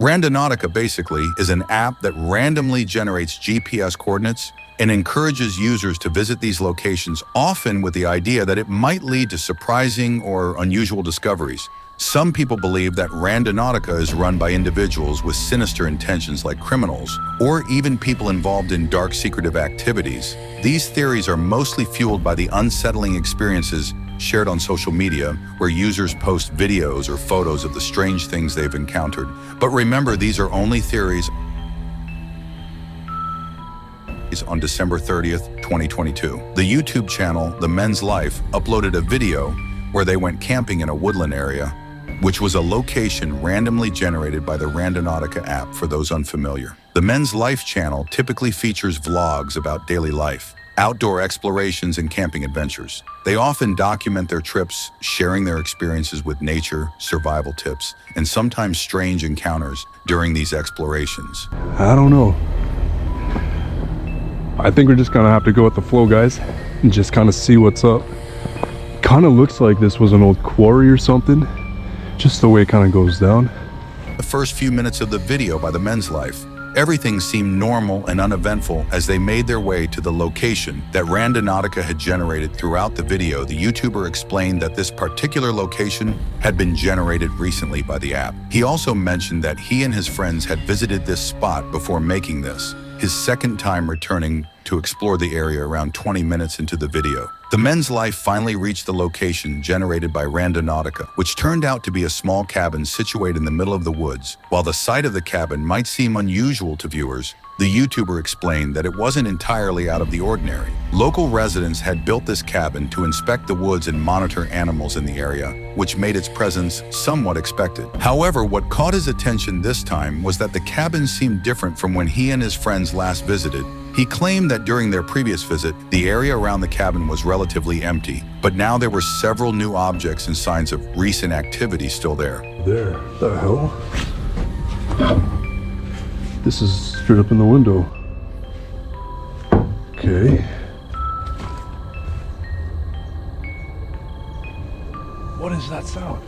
Randonautica basically is an app that randomly generates GPS coordinates and encourages users to visit these locations, often with the idea that it might lead to surprising or unusual discoveries. Some people believe that Randonautica is run by individuals with sinister intentions like criminals, or even people involved in dark secretive activities. These theories are mostly fueled by the unsettling experiences shared on social media, where users post videos or photos of the strange things they've encountered. But remember, these are only theories. On December 30th, 2022, the YouTube channel The Men's Life uploaded a video where they went camping in a woodland area, which was a location randomly generated by the Randonautica app for those unfamiliar. The Men's Life channel typically features vlogs about daily life, outdoor explorations, and camping adventures. They often document their trips, sharing their experiences with nature, survival tips, and sometimes strange encounters during these explorations. I don't know. I think we're just gonna have to go with the flow, guys, and just kind of see what's up. Kind of looks like this was an old quarry or something, just the way it kind of goes down. The first few minutes of the video by The Men's Life, everything seemed normal and uneventful as they made their way to the location that Randonautica had generated. Throughout the video, the YouTuber explained that this particular location had been generated recently by the app. He also mentioned that he and his friends had visited this spot before making this, his second time returning to explore the area around 20 minutes into the video. The Men's Life finally reached the location generated by Randonautica, which turned out to be a small cabin situated in the middle of the woods. While the site of the cabin might seem unusual to viewers, the YouTuber explained that it wasn't entirely out of the ordinary. Local residents had built this cabin to inspect the woods and monitor animals in the area, which made its presence somewhat expected. However, what caught his attention this time was that the cabin seemed different from when he and his friends last visited. He claimed that during their previous visit, the area around the cabin was relatively empty, but now there were several new objects and signs of recent activity still there. There, the hell? This is straight up in the window. Okay. What is that sound?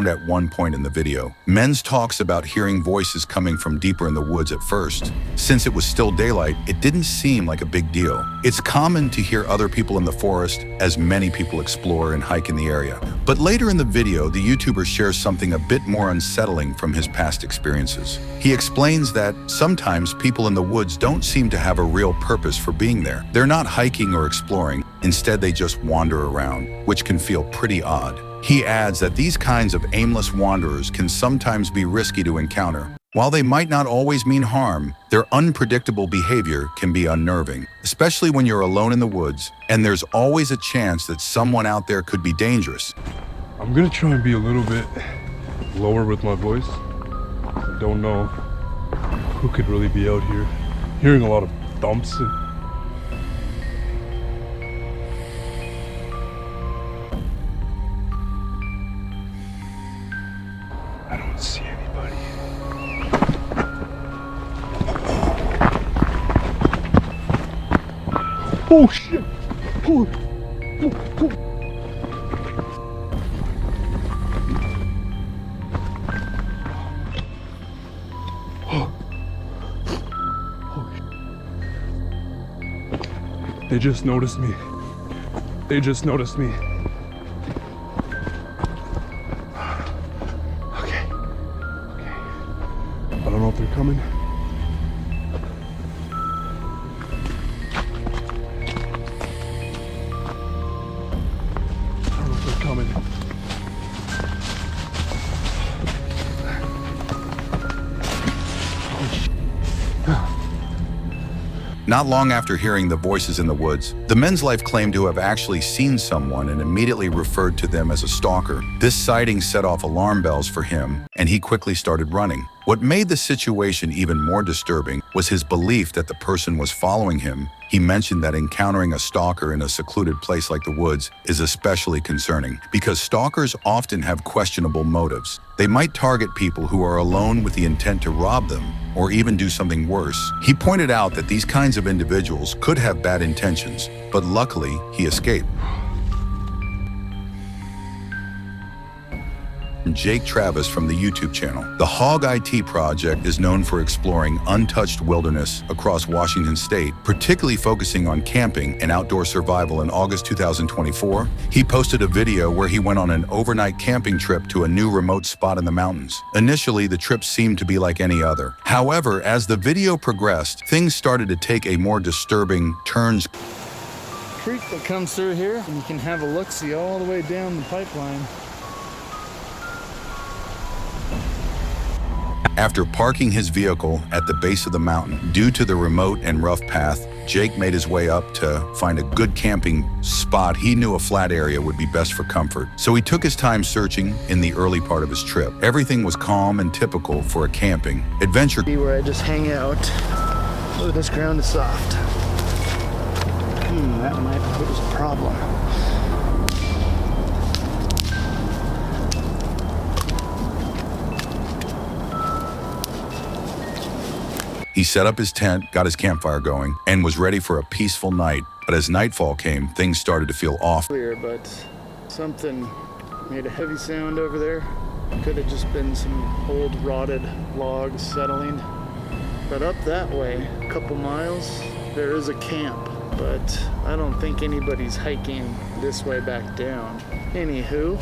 At one point in the video, Men's talks about hearing voices coming from deeper in the woods at first. Since it was still daylight, it didn't seem like a big deal. It's common to hear other people in the forest, as many people explore and hike in the area. But later in the video, the YouTuber shares something a bit more unsettling from his past experiences. He explains that sometimes people in the woods don't seem to have a real purpose for being there. They're not hiking or exploring. Instead, they just wander around, which can feel pretty odd. He adds that these kinds of aimless wanderers can sometimes be risky to encounter. While they might not always mean harm, their unpredictable behavior can be unnerving, especially when you're alone in the woods and there's always a chance that someone out there could be dangerous. I'm gonna try and be a little bit lower with my voice. I don't know who could really be out here. Hearing a lot of thumps and I don't see anybody. Oh shit! Oh. They just noticed me. They just noticed me. Okay. I don't know if they're coming. I don't know if they're coming. Not long after hearing the voices in the woods, the Men's Life claimed to have actually seen someone and immediately referred to them as a stalker. This sighting set off alarm bells for him, and he quickly started running. What made the situation even more disturbing was his belief that the person was following him. He mentioned that encountering a stalker in a secluded place like the woods is especially concerning because stalkers often have questionable motives. They might target people who are alone with the intent to rob them or even do something worse. He pointed out that these kinds of individuals could have bad intentions, but luckily he escaped. Jake Travis from the YouTube channel. The Hog IT project is known for exploring untouched wilderness across Washington state, particularly focusing on camping and outdoor survival. In August 2024, he posted a video where he went on an overnight camping trip to a new remote spot in the mountains. Initially, the trip seemed to be like any other. However, as the video progressed, things started to take a more disturbing turn. Creek that comes through here, and you can have a look-see all the way down the pipeline. After parking his vehicle at the base of the mountain, due to the remote and rough path, Jake made his way up to find a good camping spot. He knew a flat area would be best for comfort, so he took his time searching in the early part of his trip. Everything was calm and typical for a camping adventure. Where I just hang out. Oh, this ground is soft. That might pose a problem. He set up his tent, got his campfire going, and was ready for a peaceful night. But as nightfall came, things started to feel off. Clear, but something made a heavy sound over there. Could have just been some old rotted logs settling. But up that way, a couple miles, there is a camp. But I don't think anybody's hiking this way back down. Anywho,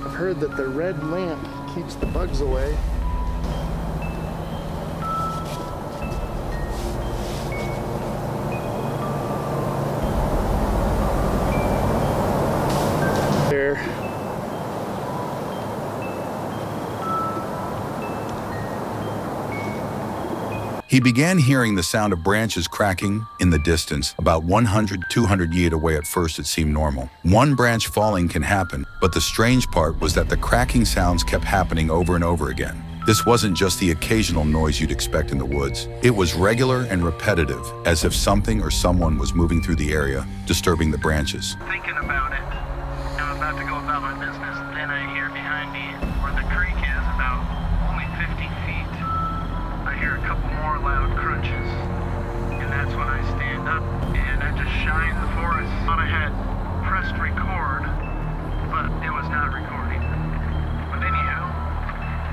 I've heard that the red lamp keeps the bugs away. There. He began hearing the sound of branches cracking in the distance. About 100, 200 feet away. At first it seemed normal. One branch falling can happen, but the strange part was that the cracking sounds kept happening over and over again. This wasn't just the occasional noise you'd expect in the woods. It was regular and repetitive, as if something or someone was moving through the area, disturbing the branches. Thinking about it, I'm about to go about my business, then I hear behind me where the creek is, about only 50 feet. I hear a couple more loud crunches, and that's when I stand up and I just shine the forest. Thought I had pressed record, but it was not recording. But anyhow,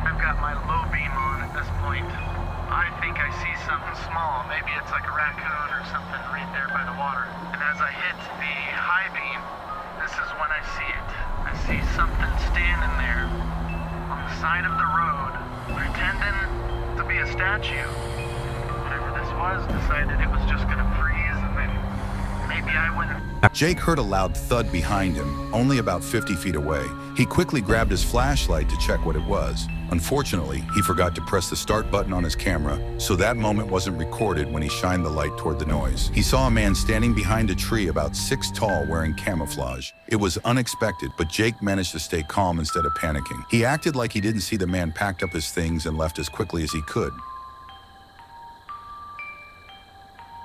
I've got my low beam on at this point. I think I see something small. Maybe it's like a raccoon or something right there by the water. And as I hit the high beam, this is when I see it. I see something standing there on the side of the road, pretending to be a statue. Whatever this was, decided it was just gonna freeze, and then maybe I wouldn't. Jake heard a loud thud behind him, only about 50 feet away. He quickly grabbed his flashlight to check what it was. Unfortunately, he forgot to press the start button on his camera, so that moment wasn't recorded when he shined the light toward the noise. He saw a man standing behind a tree about 6 tall wearing camouflage. It was unexpected, but Jake managed to stay calm instead of panicking. He acted like he didn't see the man, packed up his things, and left as quickly as he could.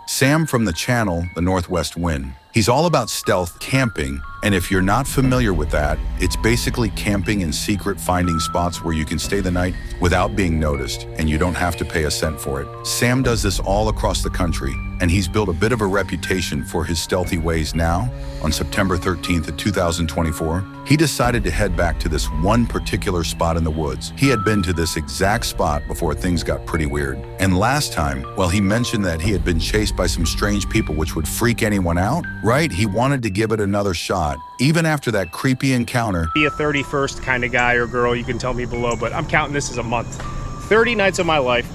Sam from the channel, The Northwest Wind. He's all about stealth camping, and if you're not familiar with that, it's basically camping in secret, finding spots where you can stay the night without being noticed, and you don't have to pay a cent for it. Sam does this all across the country, and he's built a bit of a reputation for his stealthy ways. Now, on September 13th of 2024, he decided to head back to this one particular spot in the woods. He had been to this exact spot before things got pretty weird. And last time, well, he mentioned that he had been chased by some strange people, which would freak anyone out, right? He wanted to give it another shot, even after that creepy encounter. Be a 31st kind of guy or girl, you can tell me below, but I'm counting this as a month. 30 nights of my life,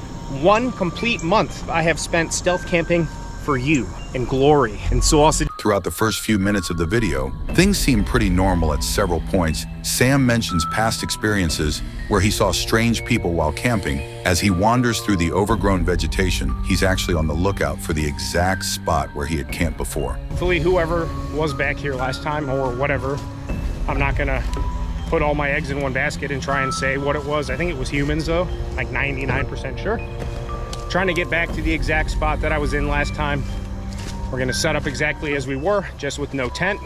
1 complete month I have spent stealth camping for you in glory. And so also throughout the first few minutes of the video, things seem pretty normal at several points. Sam mentions past experiences where he saw strange people while camping. As he wanders through the overgrown vegetation, he's actually on the lookout for the exact spot where he had camped before. hopefully whoever was back here last time or whatever, I'm not gonna put all my eggs in one basket and try and say what it was. I think it was humans though, like 99% sure. Trying to get back to the exact spot that I was in last time. We're gonna set up exactly as we were, just with no tent,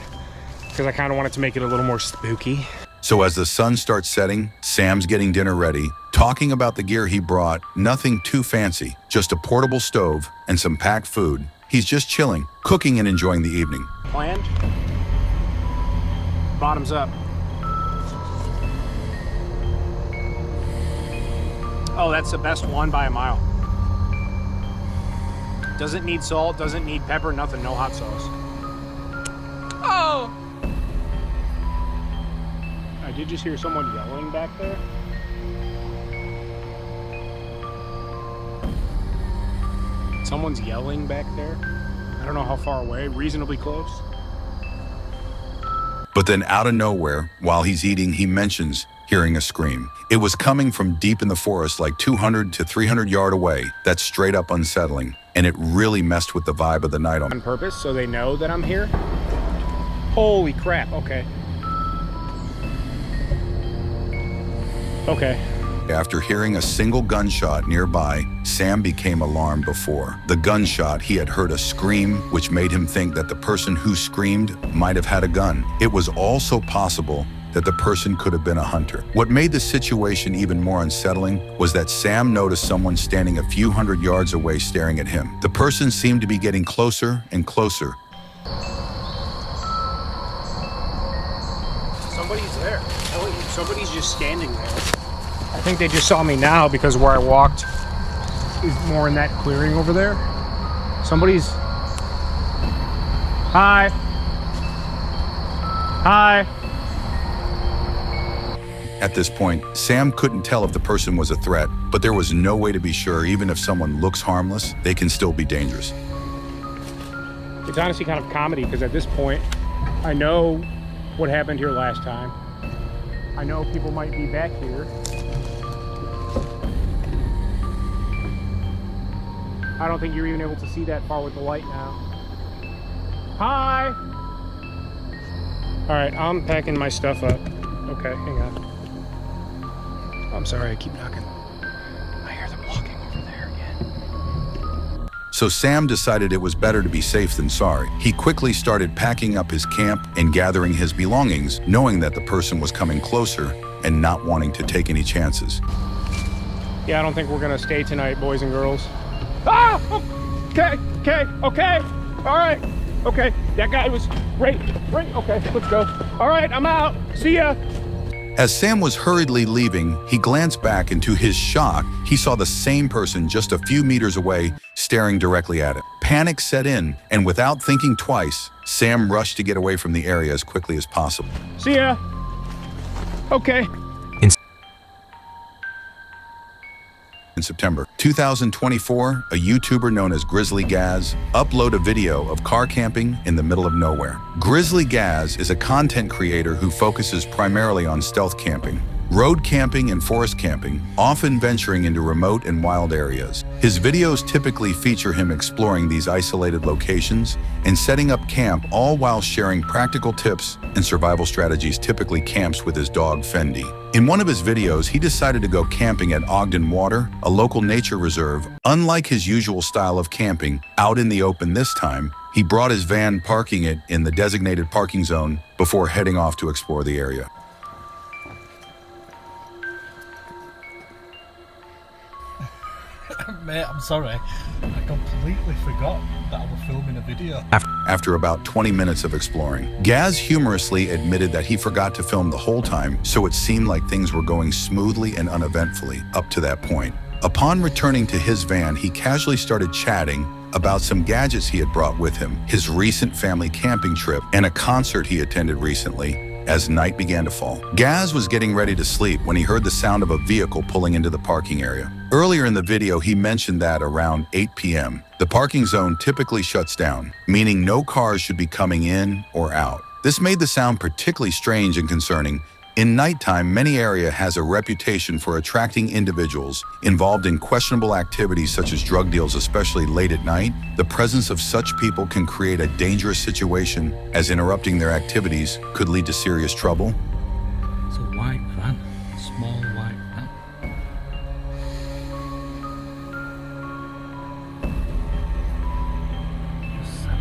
because I kind of wanted to make it a little more spooky. So as the sun starts setting, Sam's getting dinner ready, talking about the gear he brought. Nothing too fancy, just a portable stove and some packed food. He's just chilling, cooking and enjoying the evening. Planned. Bottoms up. Oh, that's the best one by a mile. Doesn't need salt, doesn't need pepper, nothing, no hot sauce. Oh! I did just hear someone yelling back there. Someone's yelling back there. I don't know how far away, reasonably close. But then out of nowhere, while he's eating, he mentions hearing a scream. It was coming from deep in the forest, like 200 to 300 yards away. That's straight up unsettling, and it really messed with the vibe of the night On purpose, so they know that I'm here. Holy crap, okay. Okay. After hearing a single gunshot nearby, Sam became alarmed before. The gunshot, he had heard a scream, which made him think that the person who screamed might have had a gun. It was also possible that the person could have been a hunter. What made the situation even more unsettling was that Sam noticed someone standing a few hundred yards away staring at him. The person seemed to be getting closer and closer. Somebody's there. Somebody's just standing there. I think they just saw me now because where I walked is more in that clearing over there. Somebody's... Hi. Hi. At this point, Sam couldn't tell if the person was a threat, but there was no way to be sure. Even if someone looks harmless, they can still be dangerous. It's honestly kind of comedy because at this point, I know what happened here last time. I know people might be back here. I don't think you're even able to see that far with the light now. Hi! All right, I'm packing my stuff up. Okay, hang on. I'm sorry, I keep knocking. I hear them walking over there again. So Sam decided it was better to be safe than sorry. He quickly started packing up his camp and gathering his belongings, knowing that the person was coming closer and not wanting to take any chances. Yeah, I don't think we're gonna stay tonight, boys and girls. Ah! Okay, all right, okay. That guy was great, okay, let's go. All right, I'm out, see ya. As Sam was hurriedly leaving, he glanced back and to his shock, he saw the same person just a few meters away, staring directly at him. Panic set in, and without thinking twice, Sam rushed to get away from the area as quickly as possible. See ya. Okay. In September 2024, a YouTuber known as Grizzly Gaz uploaded a video of car camping in the middle of nowhere. Grizzly Gaz is a content creator who focuses primarily on stealth camping, road camping and forest camping, often venturing into remote and wild areas. His videos typically feature him exploring these isolated locations and setting up camp, all while sharing practical tips and survival strategies, typically camps with his dog Fendi. In one of his videos, he decided to go camping at Ogden Water, a local nature reserve. Unlike his usual style of camping, out in the open this time, he brought his van, parking it in the designated parking zone before heading off to explore the area. Mate, I'm sorry. I completely forgot that I was filming a video. After about 20 minutes of exploring, Gaz humorously admitted that he forgot to film the whole time, so it seemed like things were going smoothly and uneventfully up to that point. Upon returning to his van, he casually started chatting about some gadgets he had brought with him, his recent family camping trip, and a concert he attended recently. As night began to fall, Gaz was getting ready to sleep when he heard the sound of a vehicle pulling into the parking area. Earlier in the video, he mentioned that around 8 p.m., the parking zone typically shuts down, meaning no cars should be coming in or out. This made the sound particularly strange and concerning. In nighttime, many areas has a reputation for attracting individuals involved in questionable activities such as drug deals, especially late at night. The presence of such people can create a dangerous situation, as interrupting their activities could lead to serious trouble. It's a white van, a small white van. Just sat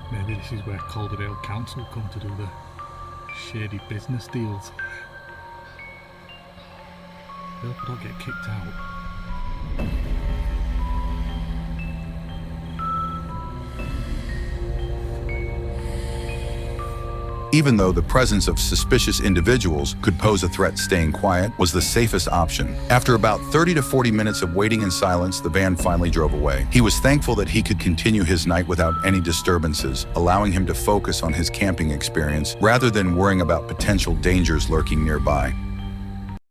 Maybe this is where Calderdale Council come to do the shady business deals. I hope I don't get kicked out. Even though the presence of suspicious individuals could pose a threat, staying quiet was the safest option. After about 30 to 40 minutes of waiting in silence, the van finally drove away. He was thankful that he could continue his night without any disturbances, allowing him to focus on his camping experience rather than worrying about potential dangers lurking nearby.